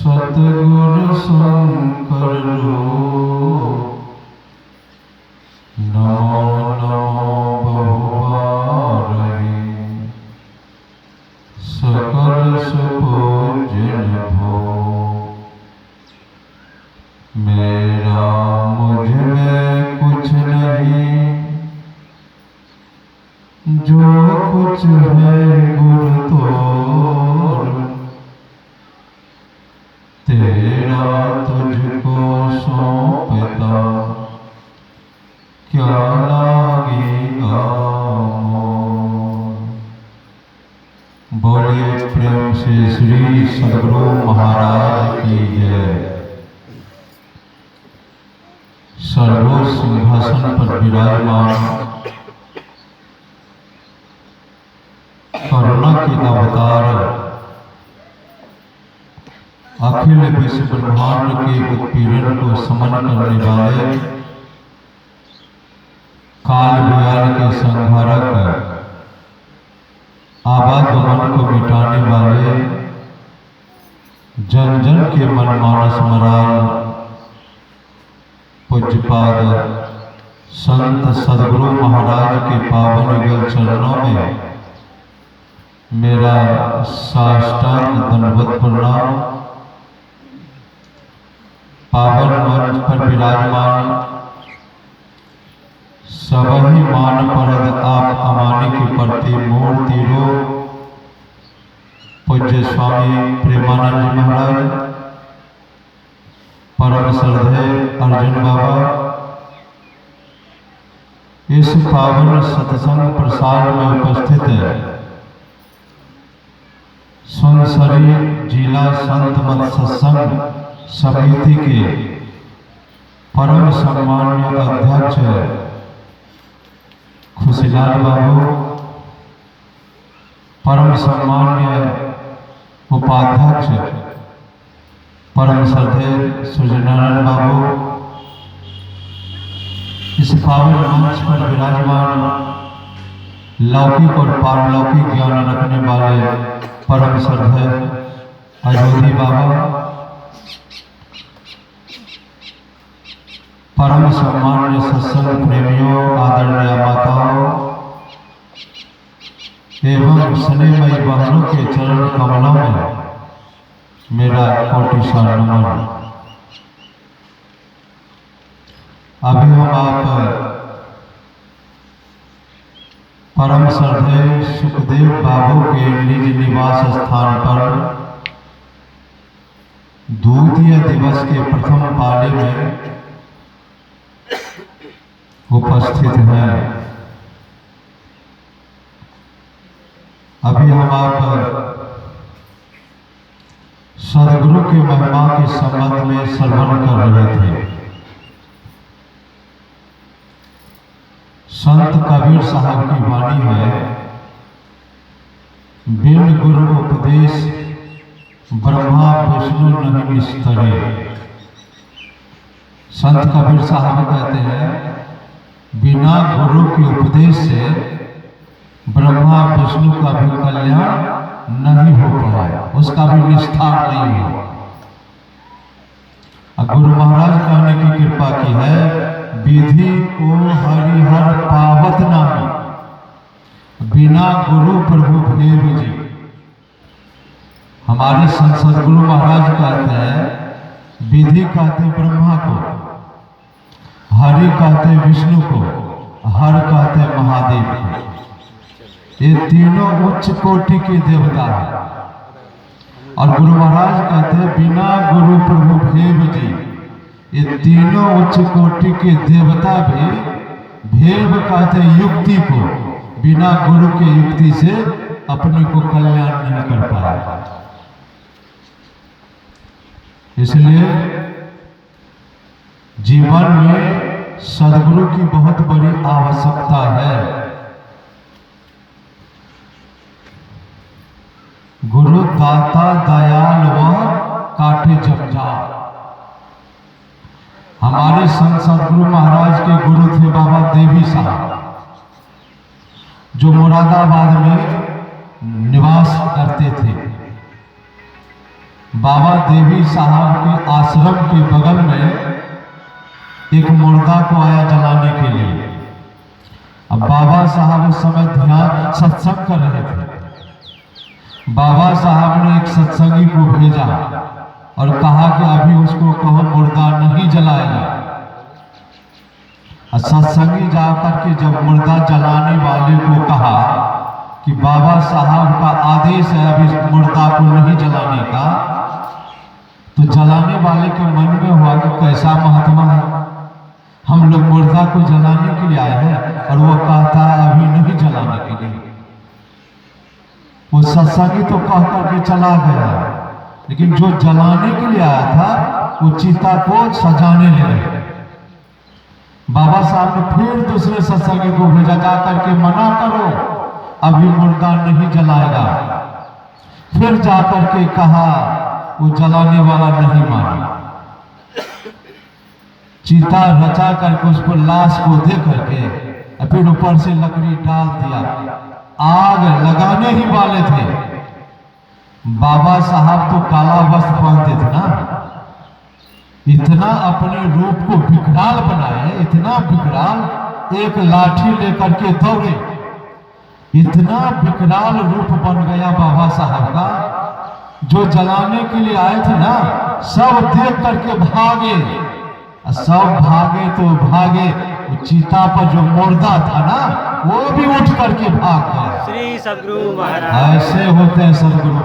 सतगुरु शंकर नमो नमो बहुवारहि सकल सुपूजन भो। मेरा मुझ में कुछ नहीं, जो कुछ है गुरु तोर। तेरा तुझको सौंपता क्या लागेगा मोह। बोलिए प्रेम से श्री सद्गुरु महाराज की जय। सर्वोच्च सिंहासन पर विराजमान करुणा के अवतार अखिल विश्व ब्रह्मांड के उत्पीड़न को समन करने वाले, काल बियाल के संहारक, आवागमन को मिटाने वाले, जन जन के मनमानस मराल पूज्यपाद संत सद्गुरु महाराज के पावन युगल चरणों में मेरा साष्टांग दंडवत प्रणाम। पावन मंच पर विराजमान सबही मान परद आप अमानी की प्रति मूर्ति रूप पूज्य स्वामी प्रेमानंद जी महाराज, परम श्रद्धेय अर्जुन बाबा, इस पावन सत्संग प्रसाद में उपस्थित है सुनसरी जिला संत मत सत्संग समिति के परम सम्मान्य अध्यक्ष खुशीलाल बाबू, परम सम्मान्य उपाध्यक्ष परम श्रद्धेय सूर्यनारायण बाबू, इस पावन मंच पर विराजमान लौकिक और पारलौकिक ज्ञान रखने वाले परम श्रद्धेय अयोधी बाबा, परम सम्मान्य सत्संग प्रेमियों, आदरणीय माताओं एवं स्नेहमयी बहनों के चरण कमलों में मेरा कोटि नमन। अभी हम आप परम श्रद्धेय सुखदेव बाबू के निज निवास स्थान पर द्वितीय दिवस के प्रथम पाली में उपस्थित हैं। अभी हम आप सद्गुरु की महिमा के संबंध में श्रवण कर रहे थे। संत कबीर साहब की वाणी है, बिन गुरु उपदेश ब्रह्मा विष्णु नहीं निस्तरे। संत कबीर साहब कहते हैं बिना गुरु के उपदेश से ब्रह्मा विष्णु का भी कल्याण नहीं हो पाया, उसका भी निस्तार नहीं हो। गुरु महाराज कहने की कृपा की है, विधि को हरिहर पावत नामी, बिना गुरु प्रभु भेद जी। हमारे संत सद्गुरु महाराज कहते हैं विधि कहते ब्रह्मा को, हरि कहते विष्णु को, हर कहते महादेव को। ये तीनों उच्च कोटि के देवता है। और गुरु महाराज कहते बिना गुरु प्रभु भेव जी, ये तीनों उच्च कोटि के देवता भी भेव कहते युक्ति को, बिना गुरु के युक्ति से अपने को कल्याण नहीं कर पाया। इसलिए जीवन में सद्गुरु की बहुत बड़ी आवश्यकता है। गुरु दाता दयाल वह काटे जंजाल। हमारे संत सद्गुरु महाराज के गुरु थे बाबा देवी साहब, जो मुरादाबाद में निवास करते थे। बाबा देवी साहब के आश्रम के बगल में एक मुर्दा को आया जलाने के लिए। अब बाबा साहब उस समय ध्यान सत्संग कर रहे थे। बाबा साहब ने एक सत्संगी को भेजा और कहा कि अभी उसको कहो मुर्दा नहीं जलाएगा। सत्संगी जाकर के जब मुर्दा जलाने वाले को कहा कि बाबा साहब का आदेश है अभी मुर्दा को नहीं जलाने का, तो जलाने वाले के मन में हुआ कि कैसा महात्मा है, हम लोग मुर्दा को जलाने के लिए आए हैं और वो कहता है अभी नहीं जलाने के लिए। वो सत्संगी तो कह करके चला गया, लेकिन जो जलाने के लिए आया था वो चिता को सजाने लगे। बाबा साहब ने फिर दूसरे सत्संगी को भेजा, जा करके मना करो अभी मुर्दा नहीं जलाएगा। फिर जाकर के कहा, वो जलाने वाला नहीं माना। चिता रचा करके उस पर लाश को दे करके फिर ऊपर से लकड़ी डाल दिया। आग लगाने ही वाले थे। बाबा साहब तो काला वस्त्र पहनते थे ना, इतना अपने रूप को विकराल बनाए, इतना विकराल, एक लाठी लेकर के दौड़े। इतना विकराल रूप बन गया बाबा साहब का, जो जलाने के लिए आए थे ना सब देख करके भागे। सब भागे तो भागे, चिता पर जो मुर्दा था ना वो भी उठ करके भाग गया। श्री सद्गुरु महाराज ऐसे होते हैं सद्गुरु।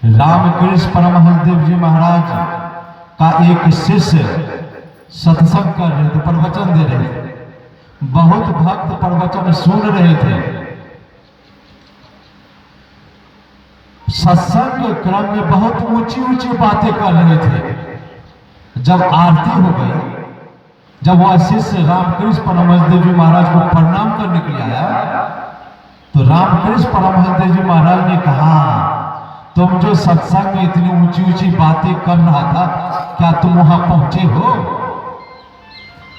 रामकृष्ण परमहंस देव जी महाराज का एक शिष्य सत्संग कर रहे थे, प्रवचन दे रहे थे। बहुत भक्त प्रवचन सुन रहे थे। सत्संग के क्रम में बहुत ऊंची ऊंची बातें कर रहे थे। जब आरती हो गई, जब वह शिष्य रामकृष्ण परमहंस देव जी महाराज को प्रणाम करने के लिए आया, तो रामकृष्ण परमहंस देव जी महाराज ने कहा, तुम जो सत्संग में इतनी ऊंची ऊंची बातें कर रहा था, क्या तुम वहां पहुंचे हो?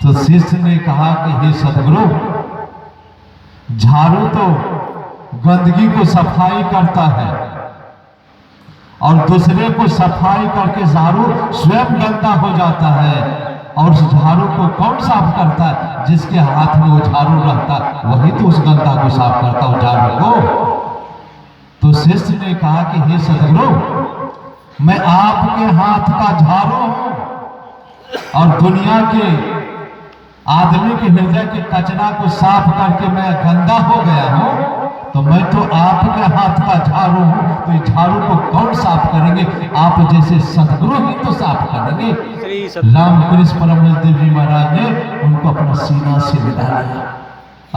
तो शिष्य ने कहा कि हे सद्गुरु, झाड़ू तो गंदगी को सफाई करता है और दूसरे को सफाई करके झाड़ू स्वयं गंदा हो जाता है, और उस झाड़ू को कौन साफ करता है? जिसके हाथ में वो झाड़ू रहता वही तो उस गंदा को साफ करता है, झाड़ू को। तो शिष्य ने कहा कि हे सद्गुरु, मैं आपके हाथ का झाड़ू हूं और दुनिया के आदमी के हृदय के कचरा को साफ करके मैं गंदा हो गया हूं, तो मैं तो आपके हाथ का झाड़ू हूं, तो इस झाड़ू को कौन साफ करेंगे? आप जैसे सद्गुरु ही तो साफ करेंगे। रामकृष्ण परमहंस देव जी महाराज ने उनको अपना सीना से मिला लिया।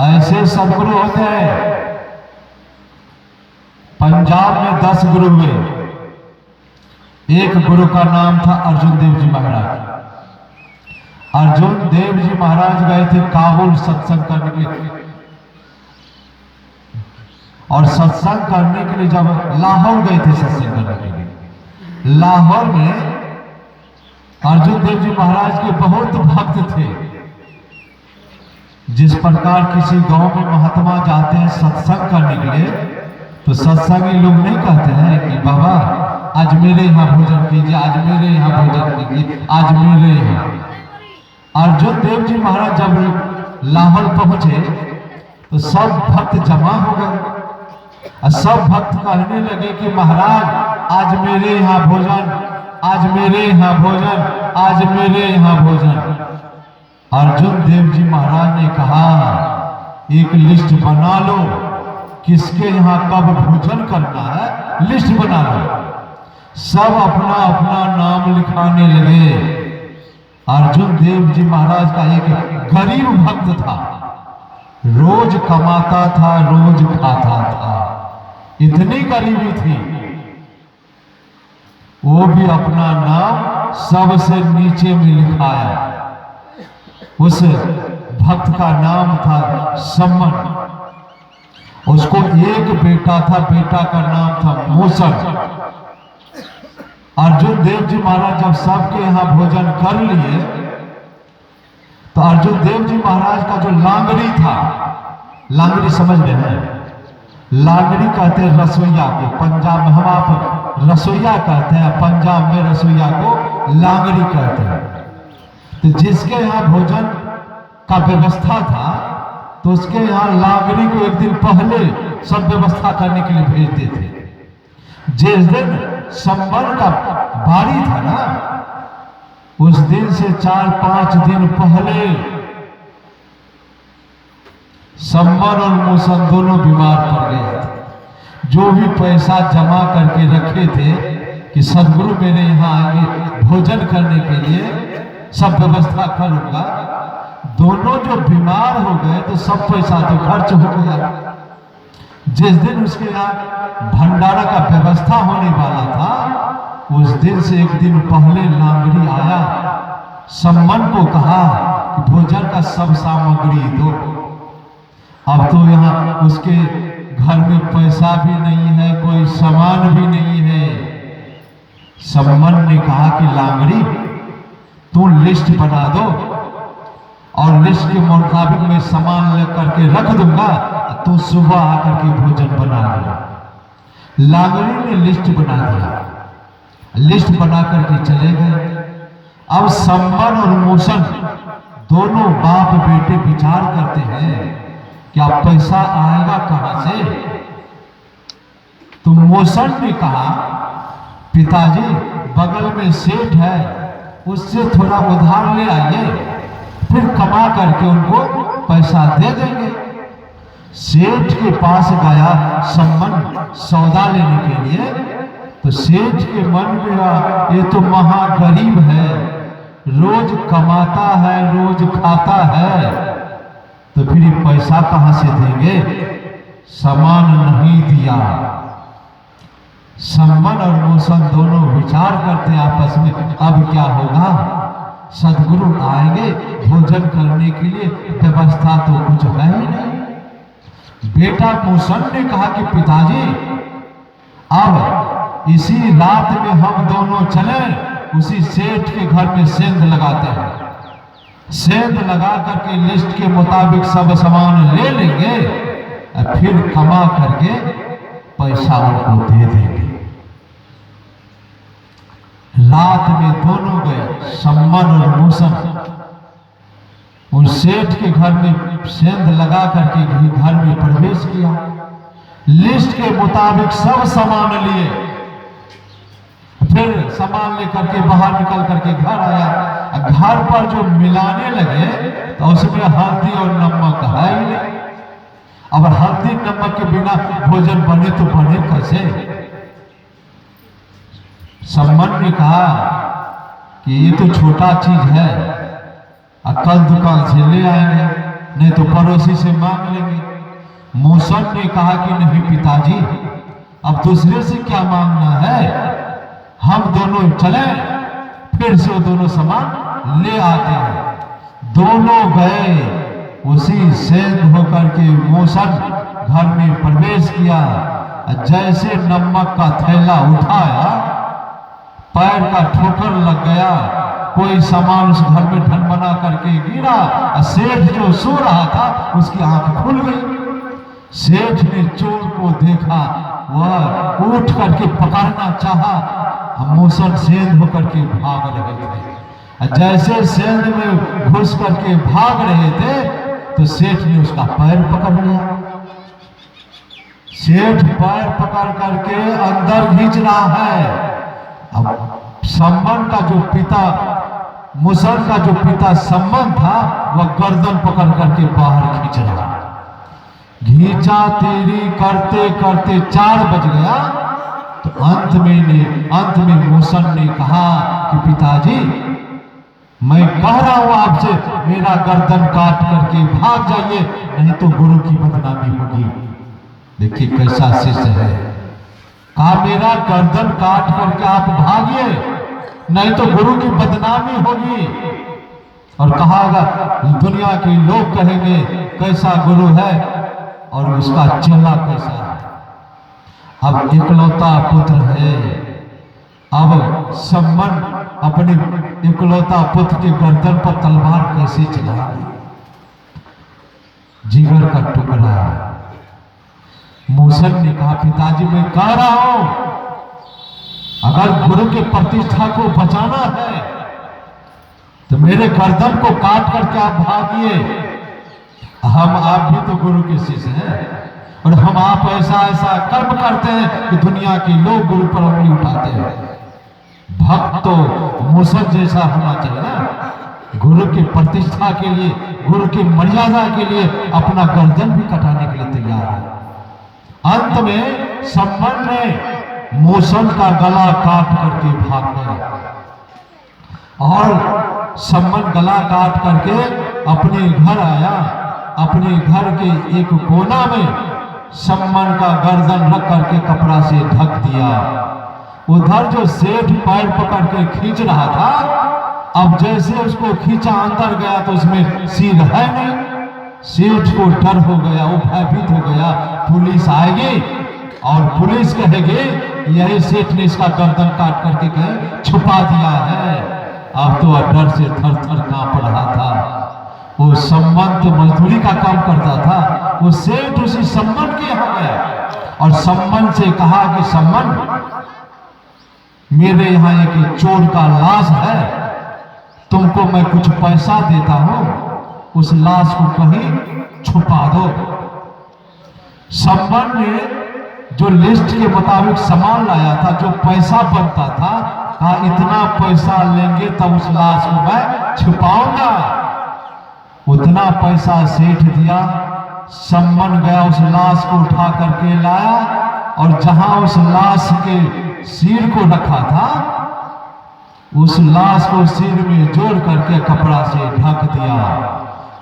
ऐसे सद्गुरु होते हैं। पंजाब में 10 गुरु हुए। एक गुरु का नाम था अर्जुन देव जी महाराज। अर्जुन देव जी महाराज गए थे काबुल सत्संग करने के लिए, और सत्संग करने के लिए जब लाहौर गए थे सत्संग करने के लिए, लाहौर में अर्जुन देव जी महाराज के बहुत भक्त थे। जिस प्रकार किसी गांव में महात्मा जाते हैं सत्संग करने के लिए, तो सत्संगी लोग नहीं कहते हैं कि बाबा आज मेरे यहाँ भोजन कीजिए, आज मेरे यहाँ भोजन कीजिए, आज मेरे यहाँ। अर्जुन देव जी महाराज जब लाहौर पहुंचे तो सब भक्त जमा हो गए और सब भक्त कहने लगे कि महाराज आज मेरे यहाँ भोजन, आज मेरे यहाँ भोजन, आज मेरे यहाँ भोजन। अर्जुन देव जी महाराज ने कहा, एक लिस्ट बना लो, किसके यहाँ कब भोजन करना है लिस्ट बना लो। सब अपना अपना नाम लिखाने लगे। अर्जुन देव जी महाराज का एक गरीब भक्त था, रोज कमाता था, रोज खाता था, इतनी गरीबी थी। वो भी अपना नाम सबसे नीचे में लिखाया। उस भक्त का नाम था सम्मन। उसको एक बेटा था, बेटा का नाम था मूसक। अर्जुन देव जी महाराज जब सबके यहाँ भोजन कर लिए, तो अर्जुन देव जी महाराज का जो लांगड़ी था, लांगड़ी समझ रहे हैं, लांगड़ी कहते हैं रसोईया को। पंजाब में हम आप रसोईया कहते हैं, पंजाब में रसोईया को लांगड़ी कहते हैं। तो जिसके यहाँ भोजन का व्यवस्था था तो उसके यहाँ लांगड़ी को एक दिन पहले सब व्यवस्था करने के लिए भेजते थे। जिस दिन संबल का बारी था ना, उस दिन से 4-5 दिन पहले संबल और मूसन दोनों बीमार पड़ गए थे। जो भी पैसा जमा करके रखे थे कि सदगुरु मेरे यहाँ आएंगे भोजन करने के लिए, सब व्यवस्था करूंगा, दोनों जो बीमार हो गए तो सब पैसा तो खर्च हो गया। जिस दिन उसके यहाँ भंडारा का व्यवस्था होने वाला था, उस दिन से एक दिन पहले लांगड़ी आया, सम्मन को कहा कि भोजन का सब सामग्री दो। अब तो यहाँ उसके घर में पैसा भी नहीं है, कोई सामान भी नहीं है। सम्मन ने कहा कि लांगड़ी तू लिस्ट बना दो और लिस्ट के मुताबिक मैं सामान लेकर के रख दूंगा, तो सुबह आकर के भोजन बना लेना। लांगड़ी ने लिस्ट बना दिया, लिस्ट बना करके चले गए। अब सम्मन और मूसन दोनों बाप बेटे विचार करते हैं कि अब पैसा आएगा कहां से। तो मूसन ने कहा, पिताजी बगल में सेठ है, उससे थोड़ा उधार ले आइए, फिर कमा करके उनको पैसा दे देंगे। सेठ के पास गया सम्मन सौदा लेने के लिए, तो सेठ के मन में ये तो महागरीब है, रोज कमाता है, रोज खाता है, तो फिर ये पैसा कहां से देंगे। सामान नहीं दिया। सम्मन और मूसन दोनों विचार करते आपस में, अब क्या होगा। सदगुरु आएंगे भोजन करने के लिए, व्यवस्था तो कुछ है ही नहीं। बेटा मूसन ने कहा कि पिताजी अब इसी रात में हम दोनों चले, उसी सेठ के घर में सेंध लगाते हैं। सेंध लगा करके लिस्ट के मुताबिक सब सामान ले लेंगे और फिर कमा करके पैसा उनको दे देंगे। रात में दोनों गए, सम्मन और मूसन, उस सेठ के घर में सेंध लगा करके घर में प्रवेश किया। लिस्ट के मुताबिक सब सामान लिए, फिर सामान लेकर के बाहर निकल करके घर आया। घर पर जो मिलाने लगे तो उसमें हल्दी और नमक है ही नहीं। अब हल्दी नमक के बिना भोजन बने तो बने कैसे। सम्मन ने कहा कि ये तो छोटा चीज है, कल दुकान से ले आएंगे, नहीं तो पड़ोसी से मांग लेंगे। मूसन ने कहा कि नहीं पिताजी, अब दूसरे से क्या मांगना है, हम दोनों चले, फिर से वो दोनों सामान ले आते हैं। दोनों गए, उसी सेंध होकर के मूसन घर में प्रवेश किया। जैसे नमक का थैला उठाया, पैर का ठोकर लग गया, कोई सामान उस घर में ढन बना करके गिरा। सेठ जो सो रहा था उसकी आंख खुल गई। सेठ ने चोर को देखा, वह उठ करके पकड़ना चाहा, मूसन सेंध होकर के भाग रहे थे। जैसे सेंध में घुस करके भाग रहे थे तो सेठ ने उसका पैर पकड़ लिया। सेठ पैर पकड़ करके अंदर खींच रहा है। अब सम्मन का जो पिता, मूसन का जो पिता सम्मन था, वह गर्दन पकड़ करके बाहर खींच रहा। घींचा तेरी करते करते 4 बज गया। तो अंत में मूसन ने कहा कि पिताजी, मैं कह रहा हूं आपसे, मेरा गर्दन काट करके भाग जाइए, नहीं तो गुरु की बदनामी होगी। देखिए कैसा शिष्य है। कहा मेरा गर्दन काट करके आप भागिए, नहीं तो गुरु की बदनामी होगी। और कहागा दुनिया के लोग कहेंगे कैसा गुरु है और उसका चेला कैसा है। अब इकलौता पुत्र है। अब सम्मन अपने इकलौता पुत्र के गर्दन पर तलवार कैसे चलाए। जिगर का टुकड़ा। मूसन ने कहा पिताजी, मैं कह रहा हूं अगर गुरु की प्रतिष्ठा को बचाना है तो मेरे गर्दन को काट करके आप भागिए। हम आप भी तो गुरु के शिष्य हैं और हम आप ऐसा ऐसा कर्म करते हैं कि दुनिया के लोग गुरु पर उंगली उठाते हैं। भक्त तो मूसक जैसा होना चाहिए ना, गुरु की प्रतिष्ठा के लिए, गुरु की मर्यादा के लिए अपना गर्दन भी कटाने के लिए तैयार है। अंत में सम्मन ने मूसन का गला काट करके भाग गया और सम्मन गला काट करके अपने घर आया। अपने घर के एक कोना में सम्मन का गर्दन रख करके कपड़ा से ढक दिया। उधर जो सेठ पैर पकड़ के खींच रहा था, अब जैसे उसको खींचा अंदर गया तो उसमें सिर है नहीं। सेठ को डर हो गया, वो भयभीत हो गया। पुलिस आएगी और पुलिस कहेगी यही सेठ ने इसका गर्दन काट करके कहीं छुपा दिया है। अब तो डर से थर थर कांप रहा था। वो सम्मन तो मजदूरी का काम करता था। वो सेठ उसी सम्मन के यहाँ गया और सम्मन से कहा कि सम्मन, मेरे यहाँ एक चोर का लाश है, तुमको मैं कुछ पैसा देता हूं, उस लाश को कहीं छुपा दो। सम्मन ने जो लिस्ट के मुताबिक सामान लाया था, जो पैसा बनता था, कहा इतना पैसा लेंगे तब उस लाश को मैं छुपाऊंगा। उतना पैसा सेठ दिया। सम्मन गया, उस लाश को उठा करके लाया और जहां उस लाश के सिर को रखा था, उस लाश को सिर में जोड़ करके कपड़ा से ढक दिया।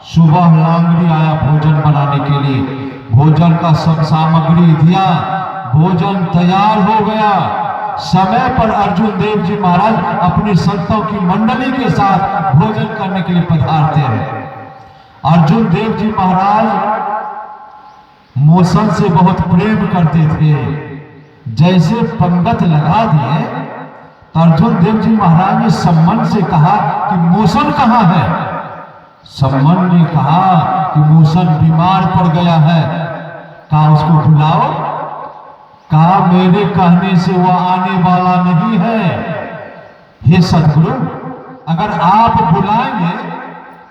सुबह लांगड़ी आया भोजन बनाने के लिए, भोजन का सब सामग्री दिया, भोजन तैयार हो गया। समय पर अर्जुन देव जी महाराज अपनी संतों की मंडली के साथ भोजन करने के लिए पधारते हैं। अर्जुन देव जी महाराज मूसन से बहुत प्रेम करते थे। जैसे पंगत लगा दिए तो अर्जुन देव जी महाराज ने सम्मन से कहा कि मूसन कहाँ है। सम्मन ने कहा कि मूसन बीमार पड़ गया है, कहा उसको बुलाओ। कहा मेरे कहने से वह आने वाला नहीं है। हे सदगुरु, अगर आप बुलाएंगे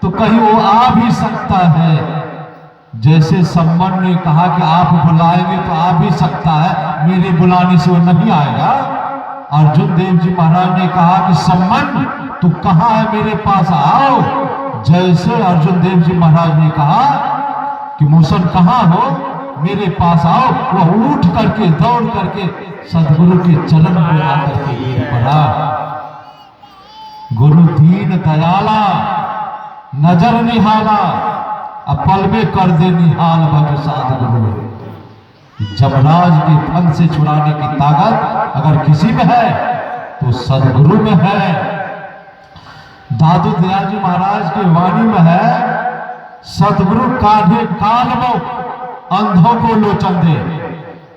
तो कहीं वो आ भी सकता है। जैसे सम्मन ने कहा कि आप बुलाएंगे तो आ भी सकता है, मेरे बुलाने से वो नहीं आएगा। अर्जुन देव जी महाराज ने कहा कि सम्मन तू कहाँ है, मेरे पास आओ। जैसे अर्जुन देव जी महाराज ने कहा कि मूसन कहाँ हो, मेरे पास आओ, वह उठ करके दौड़ करके सदगुरु के चरण में आकर के गिर पड़ा। गुरु दीन दयाला, नजर निहाला, अपल में कर दे निहाल भग सदगुरु। जमराज के फन से छुड़ाने की ताकत अगर किसी में है तो सदगुरु में है। दादू दयाल जी महाराज की वाणी में है, सदगुरु काढ़े काल मो अंधों को लोचन दे।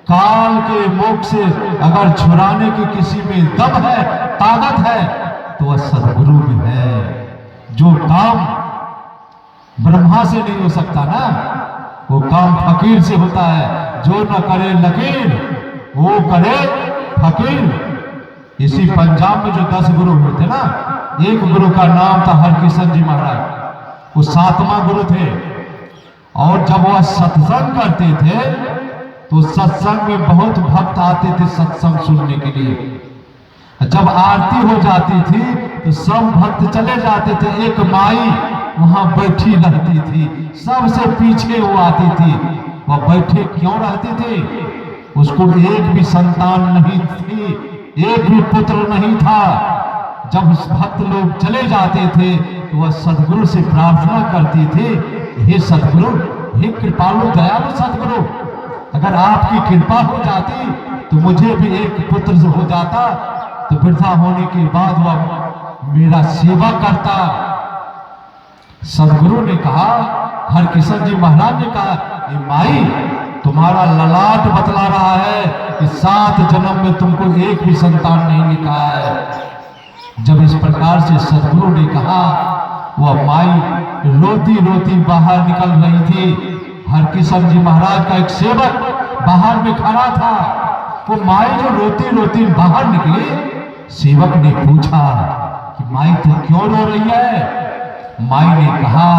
काल के मुख से अगर छुड़ाने की किसी में दम है, ताकत है, तो वह सदगुरु में है। जो काम ब्रह्मा से नहीं हो सकता ना, वो काम फकीर से होता है। जो न करे लकीर वो करे फकीर। इसी पंजाब में जो 10 गुरु हुए थे ना, एक गुरु का नाम था हरकिशन जी महाराज, वो 7वां गुरु थे। और जब वह सत्संग करते थे तो सत्संग में बहुत भक्त आते थे सत्संग सुनने के लिए। जब आरती हो जाती थी तो सब भक्त चले जाते थे। एक माई वहां बैठी रहती थी, सबसे पीछे वो आती थी। वह बैठे क्यों रहती थी? उसको एक भी संतान नहीं थी, एक भी पुत्र नहीं था। जब भक्त लोग चले जाते थे तो वह सदगुरु से प्रार्थना करती थी, हे सदगुरु, हे कृपालु दयालु सदगुरु, अगर आपकी कृपा हो जाती तो मुझे भी एक पुत्र हो जाता, तो वृद्धा होने के बाद वह मेरा सेवा करता। सदगुरु ने कहा, हरकिशन जी महाराज ने कहा, ये माई तुम्हारा ललाट बतला रहा है कि 7 जन्म में तुमको एक भी संतान नहीं निकला है। जब इस प्रकार से सदगुरु ने कहा, वह माई रोती रोती बाहर निकल रही थी। हरकिशन जी महाराज का एक सेवक बाहर में खड़ा था। वो माई जो रोती रोती बाहर निकली सेवक ने पूछा कि माई तू क्यों रो रही है? माई ने कहा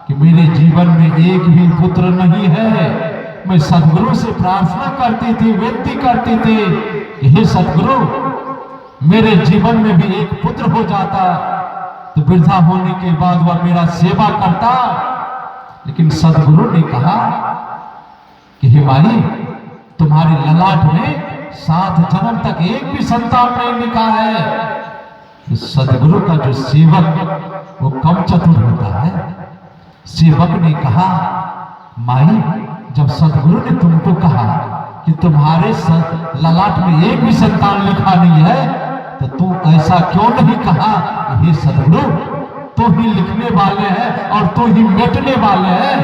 कि मेरे जीवन में एक भी पुत्र नहीं है। मैं सदगुरु से प्रार्थना करती थी, विनती करती थी कि हे सदगुरु, मेरे जीवन में भी एक पुत्र हो जाता तो वृद्धा होने के बाद वह मेरा सेवा करता। लेकिन सदगुरु ने कहा कि हे माई, तुम्हारे ललाट में 7 जन्म तक एक भी संतान नहीं लिखा है। तो सदगुरु का जो सेवक वो कम चतुर होता है। सेवक ने कहा, माई, जब सदगुरु ने तुमको कहा कि तुम्हारे ललाट में एक भी संतान लिखा नहीं है, तो तू ऐसा क्यों नहीं कहा? हे सदगुरु, तो ही लिखने वाले हैं और तो ही मिटने वाले हैं।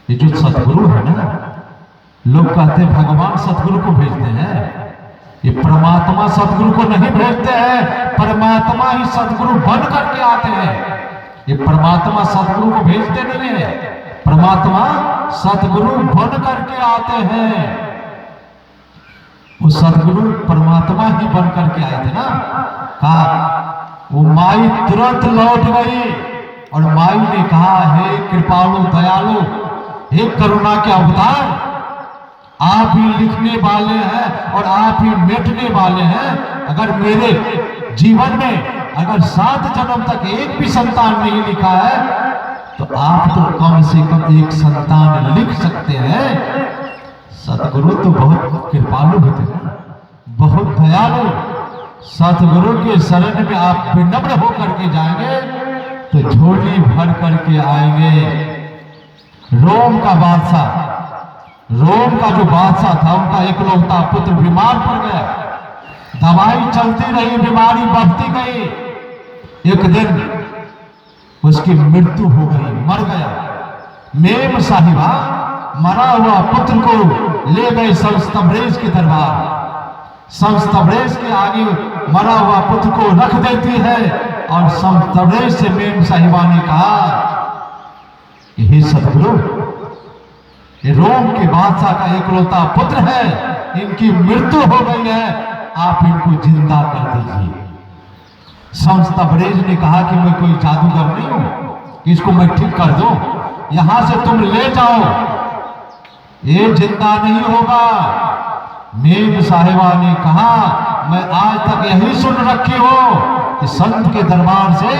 ये जो सदगुरु है ना, लोग कहते हैं भगवान सदगुरु को भेजते हैं। ये परमात्मा सदगुरु को नहीं भेजते हैं, परमात्मा ही सदगुरु बन करके आते हैं। ये परमात्मा सदगुरु को भेजते नहीं है, परमात्मा सदगुरु बन करके आते हैं। वो सदगुरु परमात्मा ही बन करके आए थे ना। कहा, वो माई तुरंत लौट गई और माई ने कहा, हे कृपालु दयालु, हे करुणा के अवतार, आप ही लिखने वाले हैं और आप ही मिटने वाले हैं। अगर मेरे जीवन में अगर 7 जन्म तक एक भी संतान नहीं लिखा है, तो आप तो कम से कम एक संतान लिख सकते हैं। सतगुरु तो बहुत कृपालु होते हैं, बहुत दयालु। सतगुरु के शरण में आप विनम्र होकर के जाएंगे तो झोली भर करके आएंगे। रोम का बादशाह, रोम का जो बादशाह था, उनका इकलौता पुत्र बीमार पड़ गया। दवाई चलती रही, बीमारी बढ़ती गई। एक दिन उसकी मृत्यु हो गई, मर गया। मेम साहिबा मरा हुआ पुत्र को ले गए संस्तबरेज के दरबार। संस्तबरेज के आगे मरा हुआ पुत्र को रख देती है और संस्तबरेज से मेम साहिबा ने कहा, हे सतगुरु, ये रोम के बादशाह का इकलौता पुत्र है, इनकी मृत्यु हो गई है, आप इनको जिंदा कर दीजिए। संस्तबरेज ने कहा कि मैं कोई जादूगर नहीं हूं कि इसको मैं ठीक कर दूं, यहां से तुम ले जाओ, ये जिंदा नहीं होगा। मेम साहिबा ने कहा, मैं आज तक यही सुन रखी हो कि संत के दरबार से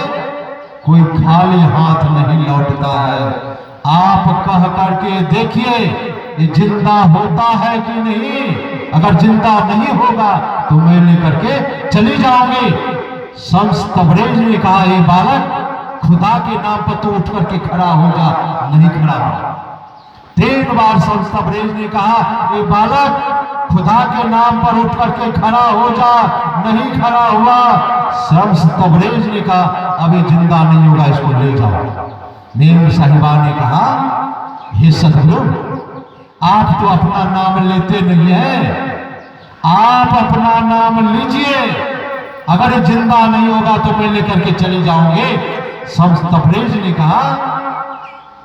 कोई खाली हाथ नहीं लौटता है। आप कह करके देखिए ये जिंदा होता है कि नहीं। अगर जिंदा नहीं होगा तो मैं लेकर के चली जाऊंगी। संस्तबरेज ने कहा, ये बालक, खुदा के नाम पर तो उठ करके खड़ा हो जा। नहीं खड़ा हुआ। 3 बार संस्तबरेज ने कहा, ये बालक, खुदा के नाम पर उठ करके खड़ा हो जा। नहीं खड़ा हुआ। संस्तबरेज ने कहा, अभी जिंदा नहीं होगा, इसको ले जाओ। मेम साहिबा ने कहा, हे सतगुरु, आप तो अपना नाम लेते नहीं है, आप अपना नाम लीजिए। अगर ये जिंदा नहीं होगा तो मैं लेकर के चली जाऊंगी। संस्तबरेज ने कहा,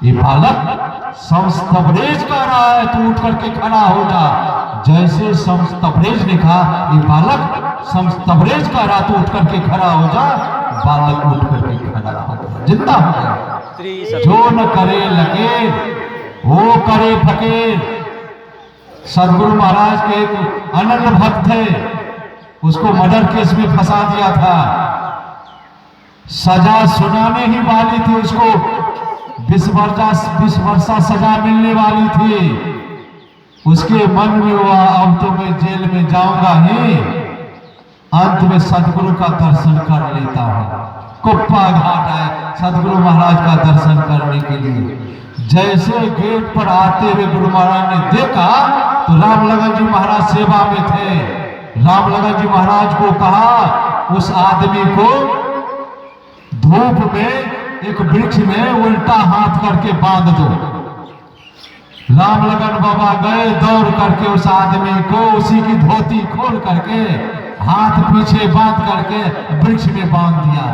ये बालक, संस्तबरेज कह रहा है तू उठ करके खड़ा हो जा। जैसे संस्तबरेज ने कहा, ये बालक, संस्तबरेज कह रहा तू उठ करके खड़ा हो जा, बालक उठ करके खड़ा हो गया, जिंदा हो गया। जो न करे लकीर वो करे फकीर। सदगुरु महाराज के एक अनन्य भक्त थे, उसको मर्डर केस में फंसा दिया था। सजा सुनाने ही वाली थी, उसको 20 वर्षा सजा मिलने वाली थी। उसके मन में हुआ, अब तो मैं जेल में जाऊंगा ही, अंत में सदगुरु का दर्शन कर लेता हूं। कुप्पा घाट आए सदगुरु महाराज का दर्शन करने के लिए। जैसे गेट पर आते हुए गुरु महाराज ने देखा तो रामलगन जी महाराज सेवा में थे। रामलगन जी महाराज को कहा, उस आदमी को धूप में एक वृक्ष में उल्टा हाथ करके बांध दो। रामलगन बाबा गए, दौड़ करके उस आदमी को उसी की धोती खोल करके हाथ पीछे बांध करके वृक्ष में बांध दिया।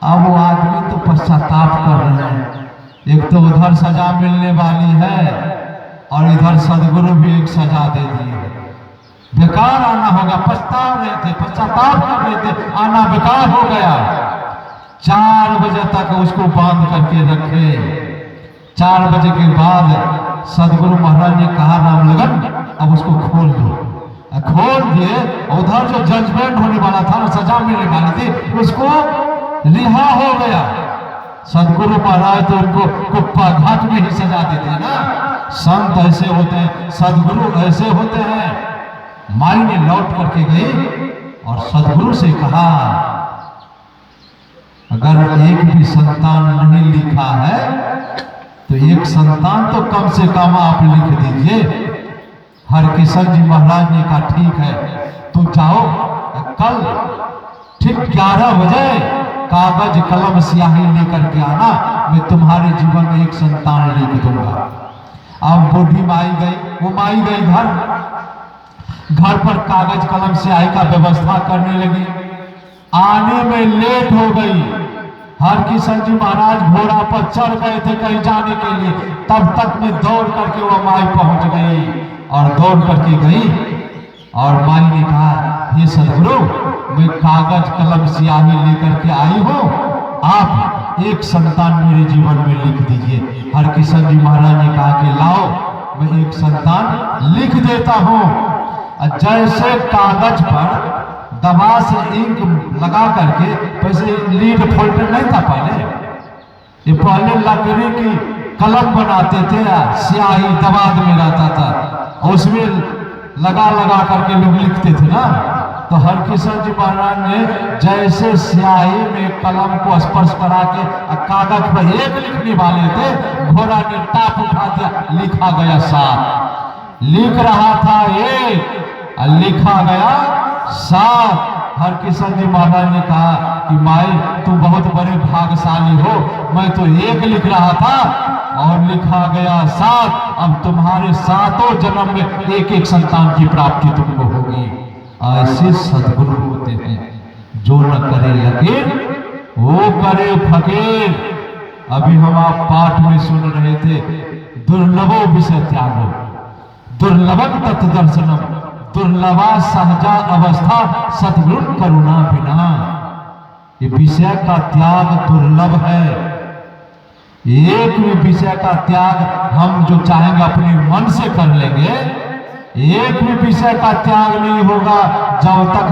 अब वो आदमी तो पश्चाताप कर रहे हैं। एक तो उधर सजा मिलने वाली है और इधर सदगुरु भी एक सजा दे दिए। बेकार आना होगा, पछता रहे थे, पश्चाताप कर रहे थे, आना बेकार हो गया। 4 बजे तक उसको बांध करके रखे। 4 बजे के बाद सदगुरु महाराज ने कहा राम लगन अब उसको खोल दो। खोल दिए। उधर जो जजमेंट होने वाला था ना, सजा मिलने वाली थी, उसको रिहा हो गया। सदगुरु महाराज तो उनको कुप्पा घाट में ही सजा देते हैं ना। संत ऐसे होते हैं, सदगुरु ऐसे होते हैं। माई ने लौट करके गई और सदगुरु से कहा अगर एक भी संतान नहीं लिखा है तो एक संतान तो कम से कम आप लिख दीजिए। हरकिशन जी महाराज ने कहा ठीक है, तुम जाओ, कल ठीक 11 बजे कागज कलम स्याही लेकर के आना, मैं तुम्हारे जीवन में एक संतान लिख दूंगा। अब बूढ़ी माई गई, वो माई गई घर पर कागज कलम स्याही का व्यवस्था करने लगी। आने में लेट हो गई। हरकिशन जी महाराज घोड़ा पर चढ़ गए थे कहीं जाने के लिए, तब तक में दौड़ करके वो माई पहुंच गई और दौड़ करके गई और माई ने कहा हे सदगुरु, मैं कागज कलम स्याही लेकर के आई हूं, आप एक संतान मेरे जीवन में लिख दीजिए। हरकिशन जी महाराज ने कहा कि लाओ, मैं एक संतान लिख देता हूं। जैसे कागज पर दबा से इंक लगा करके, वैसे लीड फोल्डर नहीं था पहले, ये पहले लकड़ी की कलम बनाते थे, स्याही दबाद में रहता था, उसमें लगा लगा करके लोग लिखते थे ना। तो हरकिशन जी महाराज ने जैसे स्याही में कलम को स्पर्श करा के कागज पर एक लिखने वाले थे, घोड़ा ने टाप उठा दिया, लिखा गया 7। लिख रहा था एक, लिखा गया 7। हरकिशन जी महाराज ने कहा कि माई तुम बहुत बड़े भाग्यशाली हो, मैं तो एक लिख रहा था और लिखा गया 7। अब तुम्हारे 7 जन्म में एक एक संतान की प्राप्ति तुमको होगी। ऐसे सदगुरु होते हैं जो न करे लकीर वो करे फकीर। अभी हम आप पाठ में सुन रहे थे, दुर्लभो विषय त्यागो दुर्लभम तत् दर्शनम, दुर्लभा सहजा अवस्था सद्गुरु करुणा बिना। ये विषय का त्याग दुर्लभ है। एक भी विषय का त्याग हम जो चाहेंगे अपने मन से कर लेंगे, एक भी विषय का त्याग नहीं होगा जब तक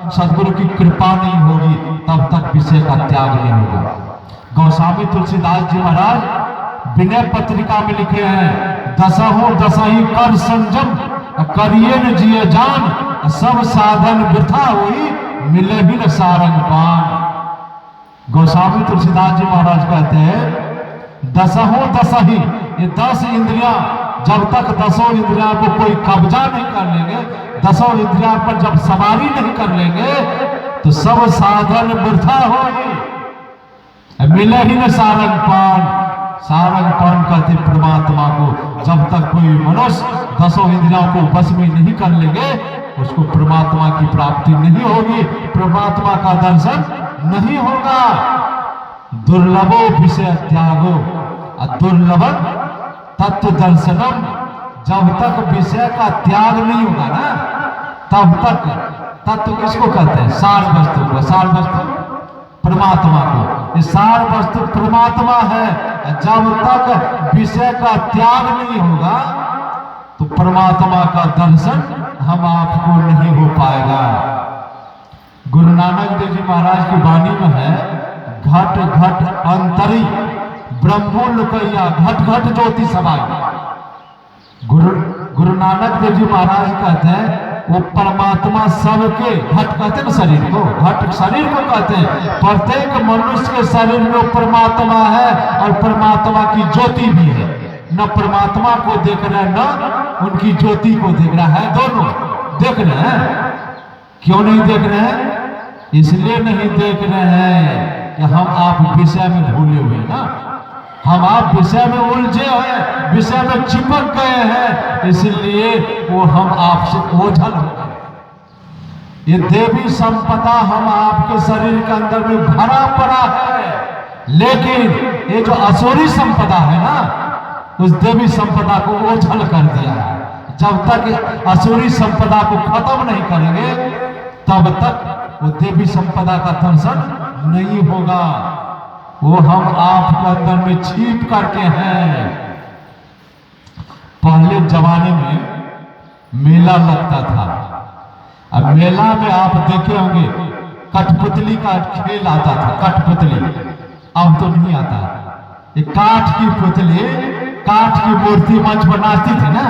सदगुरु की कृपा नहीं होगी, तब तक विषय का त्याग नहीं होगा। गोस्वामी तुलसीदास जी महाराज विनय पत्रिका में लिखे हैं, दसहों दसही कर संजम करिए न जिए जान, सब साधन वृथा हुई मिले भी न सारंग पान। गोस्वामी तुलसीदास जी महाराज कहते हैं दसहों दसही, ये 10 इंद्रियां, जब तक 10 इंद्रियां को कोई कब्जा नहीं कर लेंगे, 10 इंद्रियां पर जब सवारी नहीं कर लेंगे तो सब साधन वृथा होगी, मिले ही न सारंग पान। सारंग पान कहते परमात्मा को। जब तक कोई मनुष्य 10 इंद्रियों को बस में नहीं कर लेंगे, उसको परमात्मा की प्राप्ति नहीं होगी, परमात्मा का दर्शन नहीं होगा। दुर्लभो विषय त्यागो दुर्लभम तत्व दर्शनम। जब तक विषय का त्याग नहीं होगा ना, तब तक तत्व किसको कहते हैं? सार वस्तु को। सार वस्तु परमात्मा को। ये सार वस्तु परमात्मा है। जब तक विषय का त्याग नहीं होगा तो परमात्मा का दर्शन हम आपको नहीं हो पाएगा। गुरु नानक देव जी महाराज की वाणी में है, घट घट अंतरी ब्रह्मो लुकैया घट घट ज्योति समाई। गुरु नानक देव जी महाराज कहते हैं वो परमात्मा सबके, घट कहते हैं शरीर को, घट शरीर को कहते हैं। प्रत्येक मनुष्य के शरीर में परमात्मा है और परमात्मा की ज्योति भी है। न परमात्मा को देख रहे हैं, न उनकी ज्योति को देख रहा है, दोनों देख रहे हैं। क्यों नहीं देख रहे हैं? इसलिए नहीं देख रहे हैं कि हम आप विषय में भूले हुए ना, हम आप विषय में उलझे हैं, विषय में चिपक गए हैं, इसलिए वो हम आपसे ओझल हो गए। ये देवी संपदा हम आपके शरीर के अंदर में भरा पड़ा है, लेकिन ये जो असुरी संपदा है ना, उस देवी संपदा को ओझल कर दिया है। जब तक असुरी संपदा को खत्म नहीं करेंगे तब तक वो देवी संपदा का दर्शन नहीं होगा। वो हम आपके अंदर में छिप करके हैं। पहले जमाने में मेला लगता था। अब मेला में आप देखे होंगे कठपुतली का खेल आता था। कठपुतली अब तो नहीं आता। ये काठ की पुतली, काठ की मूर्ति मंच पर नाचती थी ना,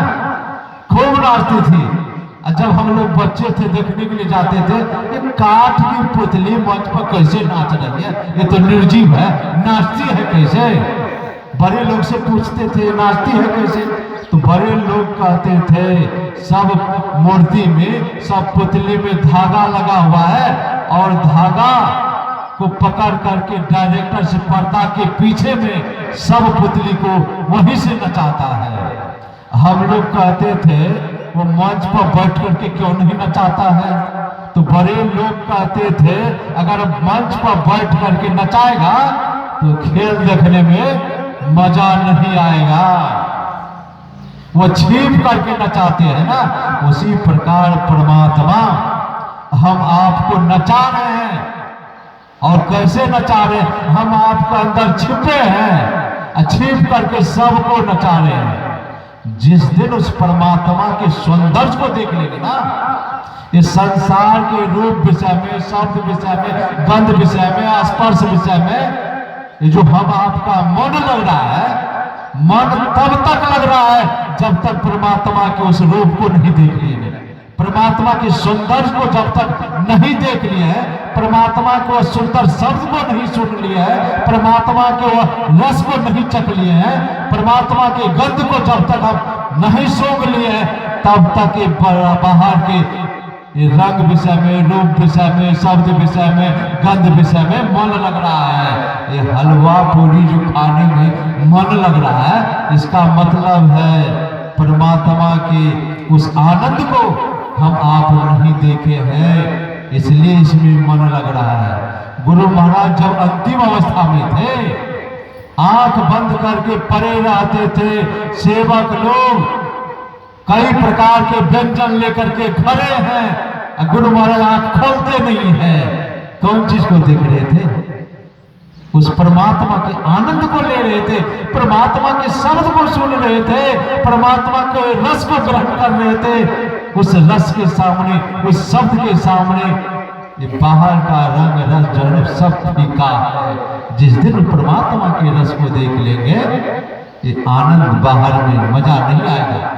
खूब नाचती थी। जब हम लोग बच्चे थे देखने के लिए जाते थे, ये काठ की पुतली मंच पर कैसे नाच रही है, ये तो निर्जीव है, नाचती है कैसे? बड़े लोग से पूछते थे नाचती है कैसे, तो बड़े लोग कहते थे सब मूर्ति में, सब पुतली में धागा लगा हुआ है और धागा को पकड़ करके डायरेक्टर से पर्दा के पीछे में सब पुतली को वहीं से नचाता है। हम लोग कहते थे वो मंच पर बैठ करके क्यों नहीं नचाता है? तो बड़े लोग कहते थे अगर मंच पर बैठ करके नचाएगा तो खेल देखने में मजा नहीं आएगा। वो छिप करके नचाते हैं ना, उसी प्रकार परमात्मा हम आपको नचा रहे हैं। और कैसे नचा रहे हैं? हम आपके अंदर छिपे हैं, छिप करके सबको नचा रहे हैं। जिस दिन उस परमात्मा के सौंदर्य को देख लेंगे ना, इस संसार के रूप विषय में, शब्द विषय में, गंध विषय में, स्पर्श विषय में, ये जो हम आपका मन लग रहा है, मन तब तक लग रहा है जब तक परमात्मा के उस रूप को नहीं देख लिए, परमात्मा के सौंदर्य को जब तक नहीं देख लिए है, परमात्मा को सुंदर शब्द को नहीं सुन लिया है, परमात्मा के रस को नहीं चख लिए हैं, परमात्मा के गंध को जब तक हम नहीं सूंघ लिए हैं, तब तक ये बाहर के ये रंग विषय में, रूप विषय में, शब्द विषय में, गंध विषय में मन लग रहा है। ये हलवा पूरी जो खाने में मन लग रहा है, इसका मतलब है परमात्मा के उस आनंद को हम आप नहीं देखे हैं, इसलिए इसमें मन लग रहा है। गुरु महाराज जब अंतिम अवस्था में थे, आंख बंद करके पड़े रहते थे, सेवक लोग कई प्रकार के व्यंजन लेकर के खड़े हैं, गुरु महाराज आंख खोलते नहीं है। कौन चीज को देख रहे थे? उस परमात्मा के आनंद को ले रहे थे, परमात्मा के शब्द को सुन रहे थे, परमात्मा के रस को ग्रहण कर रहे थे। उस रस के सामने, उस शब्द के सामने ये बाहर का रंग रस जड़ सब फीका है। जिस दिन परमात्मा के रस को देख लेंगे, ये आनंद बाहर में मजा नहीं आएगा।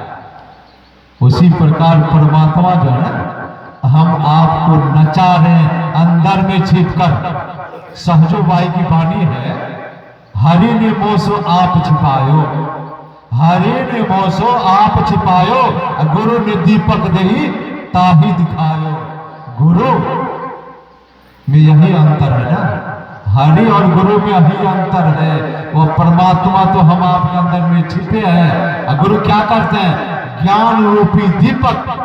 उसी प्रकार परमात्मा जो है हम आपको नचा रहे हैं अंदर में छिपकर। सहजो बाई की वाणी है, हरि ने मोसो आप छिपायो, हरि ने मोसो आप छिपायो, गुरु ने दीपक दही ताही दिखायो। गुरु में यही अंतर है ना, हरि और गुरु में यही अंतर है। वो परमात्मा तो हम आपके अंदर में छिपे हैं, गुरु क्या करते हैं? ज्ञान रूपी दीपक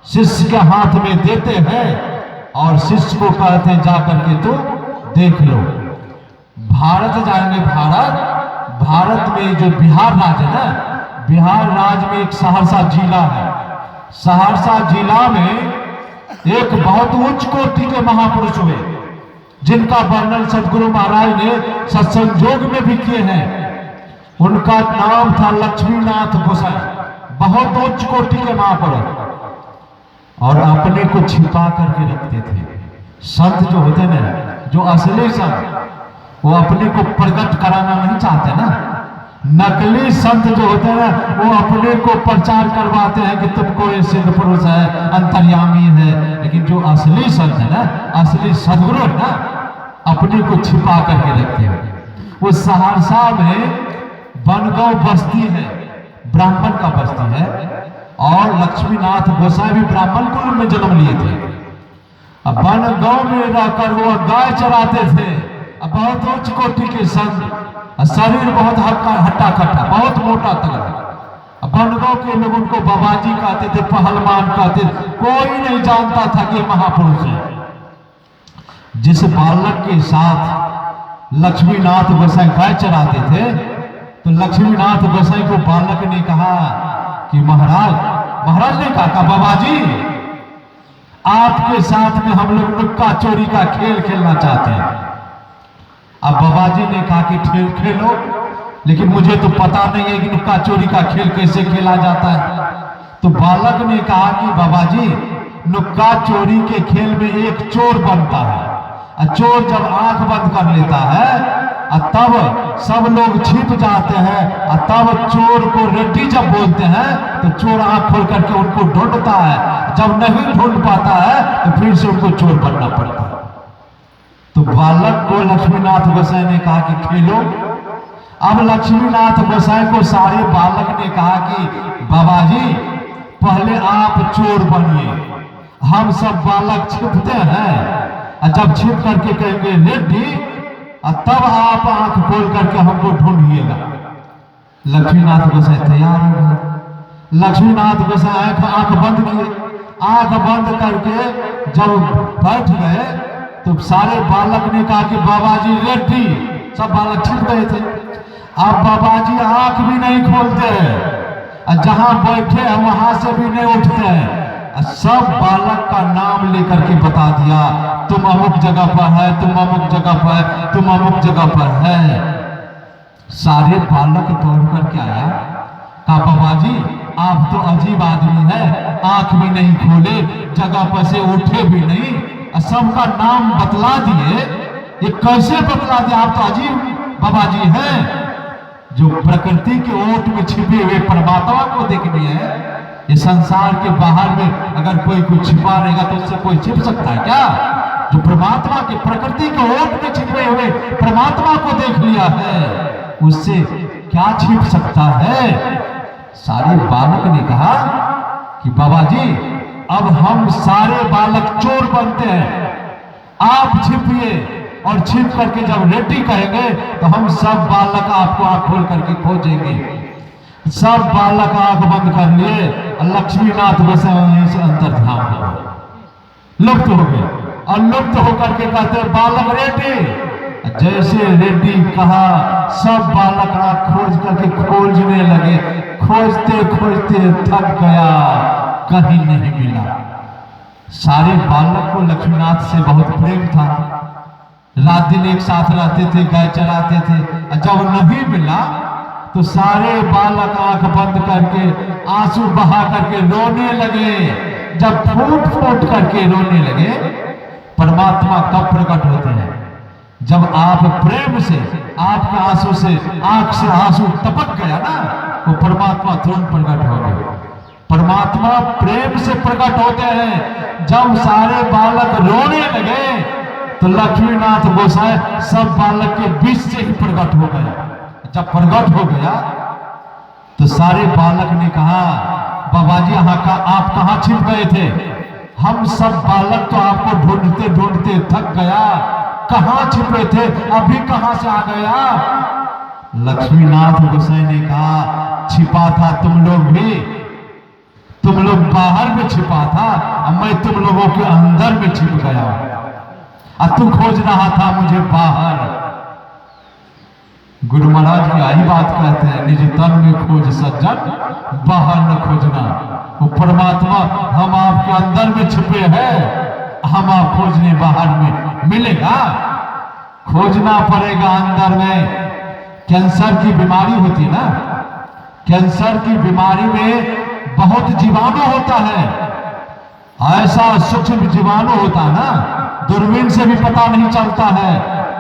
शिष्य के हाथ में देते हैं और शिष्य को कहते हैं जाकर के तो देख लो। भारत जाएंगे, भारत में जो बिहार राज्य है ना, बिहार राज्य में एक सहरसा जिला है। सहरसा जिला में एक बहुत उच्च कोटि के महापुरुष हुए, जिनका वर्णन सदगुरु महाराज ने सत्संग में भी किए हैं। उनका नाम था लक्ष्मीनाथ गोसाई, बहुत उच्च कोटि के महापुरुष, और अपने को छिपा करके रखते थे। संत जो होते ना, जो असली संत, वो अपने को प्रकट कराना नहीं चाहते ना। नकली संत जो होते हैं ना, वो अपने को प्रचार करवाते हैं कि तुमको ये सिद्ध पुरुष है, अंतर्यामी है। लेकिन जो असली संत है ना, असली सदगुरु है ना, अपने को छिपा करके रखते हैं। वो सहरसा में बनगांव बस्ती है, ब्राह्मण का बस्ती है, और लक्ष्मीनाथ गोसाई भी ब्राह्मण कुल में जन्म लिए थे। अब बनगांव में रहकर वो गाय चराते थे। अब बहुत उच्च कोटि के संत, शरीर बहुत हट्टा कट्टा, बहुत मोटा तगड़ा। बनगांव के लोग उनको बाबाजी कहते थे, पहलवान कहते थे, कोई नहीं जानता था कि महापुरुष है। जिस बालक के साथ लक्ष्मीनाथ गोसाई गाय चराते थे, तो लक्ष्मीनाथ गोसाई को बालक ने कहा कि महाराज महाराज ने कहा बाबा जी आपके साथ में हम लोग लुक्का चोरी का खेल खेलना चाहते हैं। अब बाबा जी ने कहा कि खेल खेलो, लेकिन मुझे तो पता नहीं है कि लुक्का चोरी का खेल कैसे खेला जाता है। तो बालक ने कहा कि बाबा जी लुक्का चोरी के खेल में एक चोर बनता है, चोर जब आंख बंद कर लेता है तब सब लोग छिप जाते हैं, तब चोर को रेड्डी जब बोलते हैं तो चोर आंख खोल करके उनको ढूंढता है, जब नहीं ढूंढ पाता है तो फिर से उनको चोर बनना पड़ता है। तो बालक को लक्ष्मीनाथ गोसाई ने कहा कि खेलो। अब लक्ष्मीनाथ गोसाई को सारे बालक ने कहा कि बाबा जी पहले आप चोर बनिए, हम सब बालक छिपते हैं, जब छिप करके कहेंगे रेड्डी तब आप आंख खोल करके हमको ढूंढिएगा। लक्ष्मीनाथ गोसाई तैयार हो गए। लक्ष्मीनाथ गोसाई आंख बंद किए, आंख बंद करके जब बैठ गए तो सारे बालक ने कहा कि बाबा जी रेड्डी, सब बालक छिप गए थे। अब बाबा जी आंख भी नहीं खोलते हैं, जहां बैठे हैं वहां से भी नहीं उठते हैं, सब बालक का नाम लेकर के बता दिया, तुम अमुक जगह पर है, तुम अमुक जगह पर है, तुम अमुक जगह पर है। सारे बालक दौड़ करके आया, कहा बाबा जी आप तो अजीब आदमी है, आंख भी नहीं खोले, जगह पर से उठे भी नहीं, सबका नाम बतला दिए, ये कैसे बतला दिया? आप तो अजीब बाबा जी हैं। जो प्रकृति के ओट में छिपे हुए परमात्मा को देखनी है, ये संसार के बाहर में अगर कोई कुछ छिपा रहेगा तो उससे कोई छिप सकता है क्या? जो परमात्मा के प्रकृति के ओट में छिपे हुए परमात्मा को देख लिया है, उससे क्या छिप सकता है? सारे बालक ने कहा कि बाबा जी अब हम सारे बालक चोर बनते हैं, आप छिपिए, और छिप करके जब रेड्डी कहेंगे तो हम सब बालक आपको आंख खोल करके खोजेंगे। सब बालक आंख बंद कर लिए, लक्ष्मीनाथ गोसाई वहीं से अंतर ध्यान हो गए, लुप्त हो गए, और लुप्त होकर के कहते बालक रेड्डी। जैसे रेड्डी कहा सब बालक आंख खोज करके खोजने लगे, खोजते खोजते थक गया, कहीं नहीं मिला। सारे बालक को लक्ष्मीनाथ से बहुत प्रेम था, रात दिन एक साथ रहते थे, गाय चराते थे। जब नहीं मिला तो सारे बालक आंख बंद करके आंसू बहा करके रोने लगे। जब फूट फूट करके रोने लगे, परमात्मा कब प्रकट होते हैं? जब आप प्रेम से, आपके आंसू से, आंख से आंसू टपक गया ना, वो परमात्मा तुरंत प्रकट हो गए। परमात्मा प्रेम से प्रकट होते हैं। जब सारे बालक रोने लगे तो लक्ष्मीनाथ गोसाई सब बालक के बीच से ही प्रकट हो गया। जब प्रकट हो गया तो सारे बालक ने कहा बाबा जी आप कहाँ छिप गए थे? हम सब बालक तो आपको ढूंढते ढूंढते थक गया, कहाँ छिपे थे, अभी कहाँ से आ गया? लक्ष्मीनाथ गोसाई ने कहा छिपा था तुम लोग भी, तुम लोग बाहर में छिपा था, मैं तुम लोगों के अंदर में छिप गया, तू खोज रहा था मुझे बाहर। गुरु महाराज की यही बात कहते हैं, निज तन में खोज सज्जन, बाहर न खोजना। वो परमात्मा हम आपके अंदर में छिपे हैं, हम आप खोजने बाहर में मिलेगा? खोजना पड़ेगा अंदर में। कैंसर की बीमारी होती है ना, कैंसर की बीमारी में बहुत जीवाणु होता है, ऐसा सूक्ष्म जीवाणु होता है ना, दूरबीन से भी पता नहीं चलता है,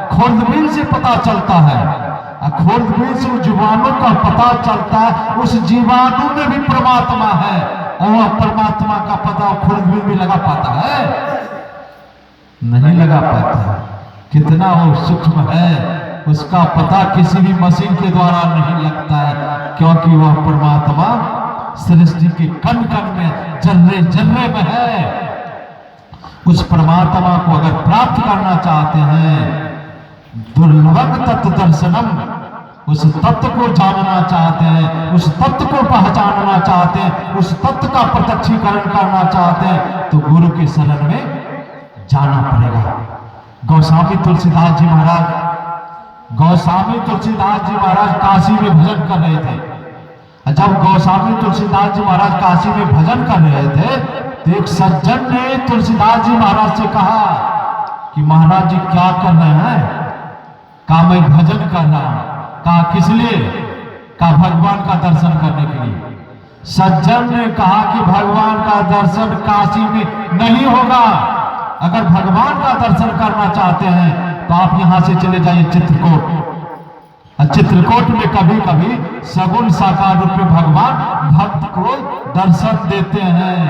खुर्दबीन से पता चलता है। खुर्दबीन से उस जीवाणु का पता चलता है, उस जीवाणु में भी परमात्मा है, और वह परमात्मा का पता खुर्दबीन भी लगा पाता है? नहीं लगा पाता। कितना वो सूक्ष्म है, उसका पता किसी भी मशीन के द्वारा नहीं लगता है, क्योंकि वह परमात्मा सृष्टि के कण कण में, जर्रे जर्रे में है। उस परमात्मा को अगर प्राप्त करना चाहते हैं, दुर्लभम तत्व दर्शनम, उस तत्व को जानना चाहते हैं, उस तत्व को पहचानना चाहते हैं, उस तत्व का प्रत्यक्षीकरण करना चाहते हैं, तो गुरु के शरण में जाना पड़ेगा। गोस्वामी तुलसीदास जी महाराज, गोस्वामी तुलसीदास जी महाराज काशी में भजन कर रहे थे, जब गोस्वामी तुलसीदास जी महाराज काशी में भजन कर रहे थे तो एक सज्जन ने तुलसीदास जी महाराज से कहा कि महाराज जी क्या कर रहे हैं? कहा मैं भजन कर रहा हूं। कहा किस लिए? कहा भगवान का दर्शन करने के लिए। सज्जन ने कहा कि भगवान का दर्शन काशी में नहीं होगा। अगर भगवान का दर्शन करना चाहते हैं तो आप यहां से चले जाइए चित्रकूट। चित्रकूट में कभी कभी सगुण साकार रूप में भगवान भक्त को दर्शन देते हैं।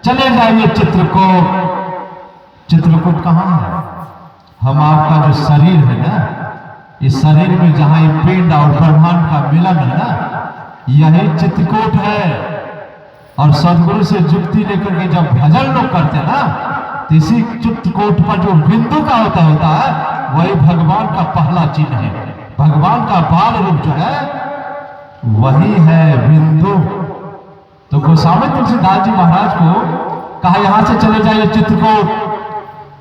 चले जाइए चित्रकूट। चित्रकूट कहाँ है? हम आपका जो शरीर है ना, इस शरीर में जहां ये पिंड और ब्रह्मांड का मिलन है ना, यही चित्रकूट है। और सदगुरु से जुक्ति लेकर के जब भजन लोग करते हैं ना, तो इसी चित्रकूट पर जो बिंदु का होता है वही भगवान का पहला चिन्ह है। भगवान का बाल रूप जो है वही है बिंदु। तो गोस्वामी तुलसीदास जी महाराज को कहा यहां से चले जाइए चित्रकूट।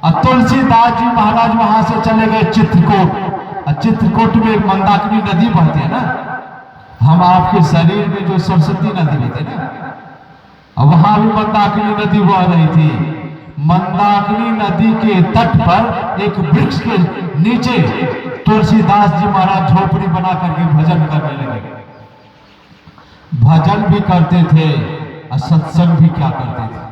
और तुलसीदास जी महाराज वहां से चले गए चित्रकूट। और चित्रकूट में एक मंदाकिनी नदी बहती है ना, हम आपके शरीर में जो सरस्वती नदी बहती है ना, और वहां भी मंदाकिनी नदी बह रही थी। मंदाकिनी नदी के तट पर एक वृक्ष के नीचे तुलसीदास जी महाराज झोपड़ी बना करके भजन करने लगे। भजन भी करते थे और सत्संग भी क्या करते थे।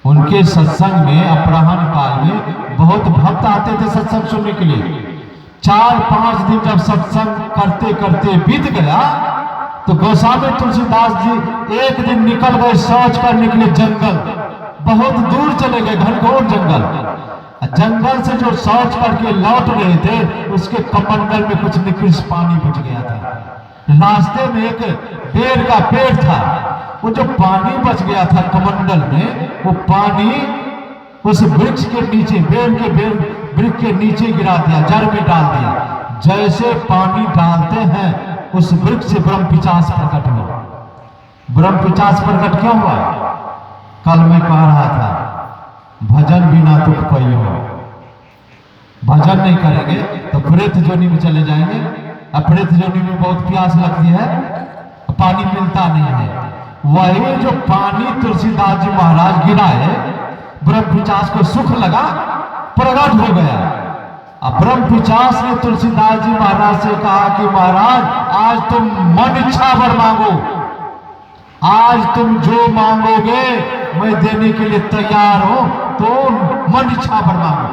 उनके सत्संग में अपराह्न काल में बहुत भक्त आते थे सत्संग सुनने के लिए। 4-5 दिन जब सत्संग करते करते बीत गया तो गोस्वामी तुलसीदास जी एक दिन निकल गए शौच करने के लिए जंगल। बहुत दूर चले गए, घनघोर जंगल। जंगल से जो शौच करके लौट रहे थे उसके कमंडल में कुछ निकृष्ट पानी बच गया था। रास्ते में एक बेर का पेड़ था, वो जो पानी बच गया था कमंडल में, वो पानी उस वृक्ष के नीचे, वृक्ष के नीचे गिरा दिया, जड़ में डाल दिया। जैसे पानी डालते हैं उस वृक्ष से ब्रह्म पिचास प्रकट हुआ। ब्रह्म पिचास प्रकट क्यों हुआ? कल मैं कह रहा था भजन बिना दुख पई हो। भजन नहीं करेंगे तो प्रेत जोनी में चले जाएंगे। अब प्रेत जोनी में बहुत प्यास लगती है, पानी मिलता नहीं है। वही जो पानी तुलसीदास जी महाराज गिराए, ब्रह्म पिचास को सुख लगा, प्रकट हो गया। अब ब्रह्म पिचास ने तुलसीदास जी महाराज से कहा कि महाराज आज तुम मन इच्छा भर मांगो, आज तुम जो मांगोगे मैं देने के लिए तैयार हूं, तो मन इच्छा भर मांगो।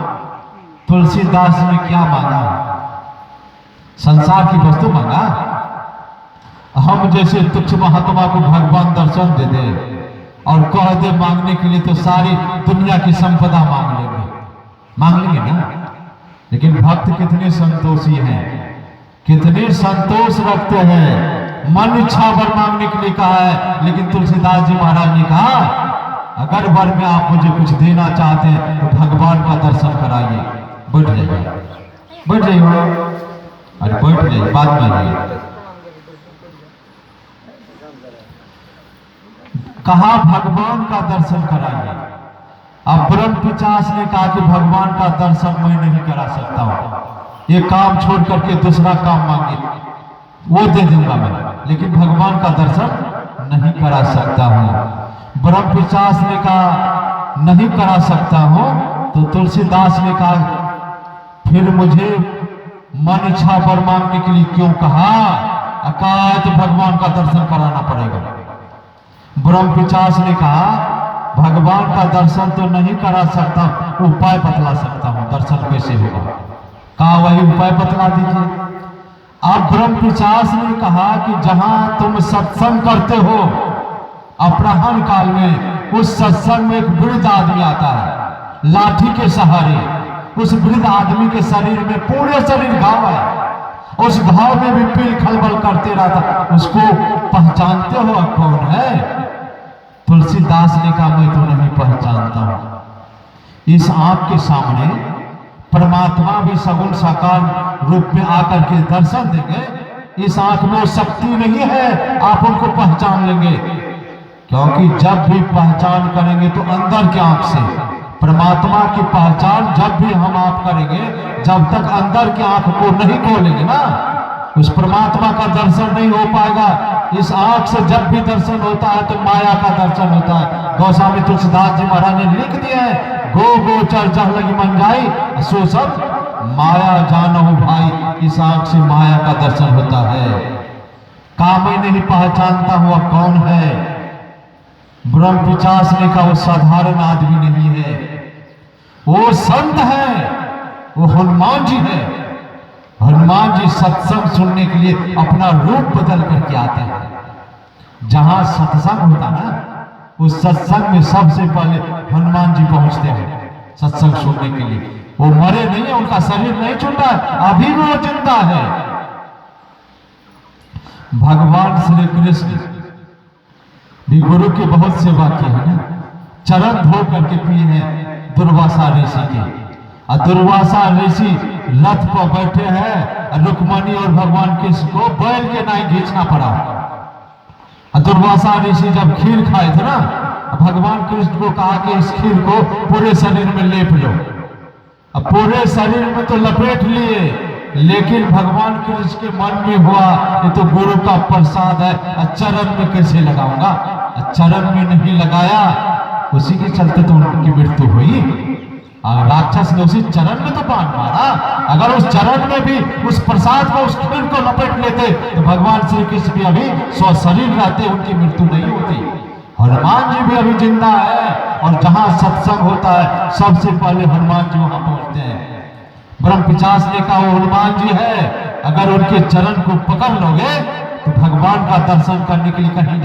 तुलसीदास ने क्या मांगा? संसार की वस्तु मांगा। हम जैसे तुच्छ महात्मा को भगवान दर्शन दे दे और कह दे मांगने के लिए तो सारी दुनिया की संपदा मांग लेंगे ना। लेकिन भक्त कितने संतोषी हैं, कितने संतोष रखते हैं। मन इच्छा भर मांगने के लिए कहा है, लेकिन तुलसीदास जी महाराज ने कहा अगर वर में आप मुझे कुछ देना चाहते हैं तो भगवान का दर्शन कराइए। बैठ जाइए, बैठ जाइए, अरे बैठ जाइए, बाद में आइए। कहा भगवान का दर्शन कराइए। अब ब्रह्म पिचास ने कहा कि भगवान का दर्शन मैं नहीं करा सकता हूं, ये काम छोड़ करके दूसरा काम मांगे वो दे दूंगा मैं, लेकिन भगवान का दर्शन नहीं करा सकता हूं। ब्रह्म पिचास ने कहा नहीं करा सकता हूं, तो तुलसीदास ने कहा फिर मुझे मन इच्छा पर मांगने के लिए क्यों कहा? अकात भगवान का दर्शन कराना पड़ेगा। ब्रह्म पिचास ने कहा भगवान का दर्शन तो नहीं करा सकता, उपाय बतला सकता हूं, दर्शन कैसे होगा। कहा वही उपाय बतला दीजिए। अब ब्रह्म पिचास ने कहा कि जहां तुम सत्संग करते हो अपराह्न काल में, उस सत्संग में एक वृद्ध आदमी आता है लाठी के सहारे। उस वृद्ध आदमी के शरीर में पूरे शरीर घाव है, उस घाव में भी पील खलबल करते रहता। उसको पहचानते हो कौन है? तुलसीदास ने कहा मैं तो नहीं पहचानता हूं। इस आंख के सामने परमात्मा भी सगुण साकार रूप में आकर के दर्शन देंगे। इस आंख में शक्ति नहीं है आप उनको पहचान लेंगे, क्योंकि जब भी पहचान करेंगे तो अंदर की आंख से। परमात्मा की पहचान जब भी हम आप करेंगे, जब तक अंदर की आंख को नहीं खोलेंगे ना, उस परमात्मा का दर्शन नहीं हो पाएगा। इस आंख से जब भी दर्शन होता है तो माया का दर्शन होता है। गोस्वामी तुलसीदास जी महाराज ने लिख दिया है, गो गोचर जह लगी मन जाई सो सब माया जानहु भाई। इस आंख से माया का दर्शन होता है। कामे नहीं पहचानता हुआ कौन है। ब्रह्म पिचास ने कहा वो साधारण आदमी नहीं है, वो संत है, वो हनुमान जी है। हनुमान जी सत्संग सुनने के लिए अपना रूप बदल करके आते हैं। जहां सत्संग होता ना, उस सत्संग में सबसे पहले हनुमान जी पहुंचते हैं सत्संग सुनने के लिए। वो मरे नहीं है, उनका शरीर नहीं छूटा, अभी भी वो जिंदा है। भगवान श्री कृष्ण भी गुरु की बहुत सेवा की है ना। चरण धो करके पिए हैं दुर्वासा ऋषि के। और दुर्वासा ऋषि रथ पर बैठे हैं, रुक्मणी और भगवान कृष्ण को बैल के नाई खींचना पड़ा। और दुर्वासा ऋषि जब खीर खाए थे ना, भगवान कृष्ण को कहा कि इस खीर को पूरे शरीर में लेप लो। अब पूरे शरीर में तो लपेट लिए, लेकिन भगवान कृष्ण के मन में हुआ ये तो गुरु का प्रसाद है, चरण में कैसे लगाऊंगा। चरण में नहीं लगाया, उसी के चलते तो उनकी मृत्यु हुई। राक्षस ने उसी चरण में तो बाण मारा। अगर उस चरण में भी उस प्रसाद को, उस खीर को लपेट लेते तो भगवान श्री कृष्ण भी अभी स्वशरीर रहते, उनकी मृत्यु नहीं होती। हनुमान जी भी अभी जिंदा है, और जहां सत्संग होता है सबसे पहले हनुमान जी वहां पहुंचते हैं। ब्रह्म पिचास ने कहा वो हनुमान जी है, अगर उनके चरण को पकड़ लोगे तो भगवान का दर्शन करने के लिए कहीं नहीं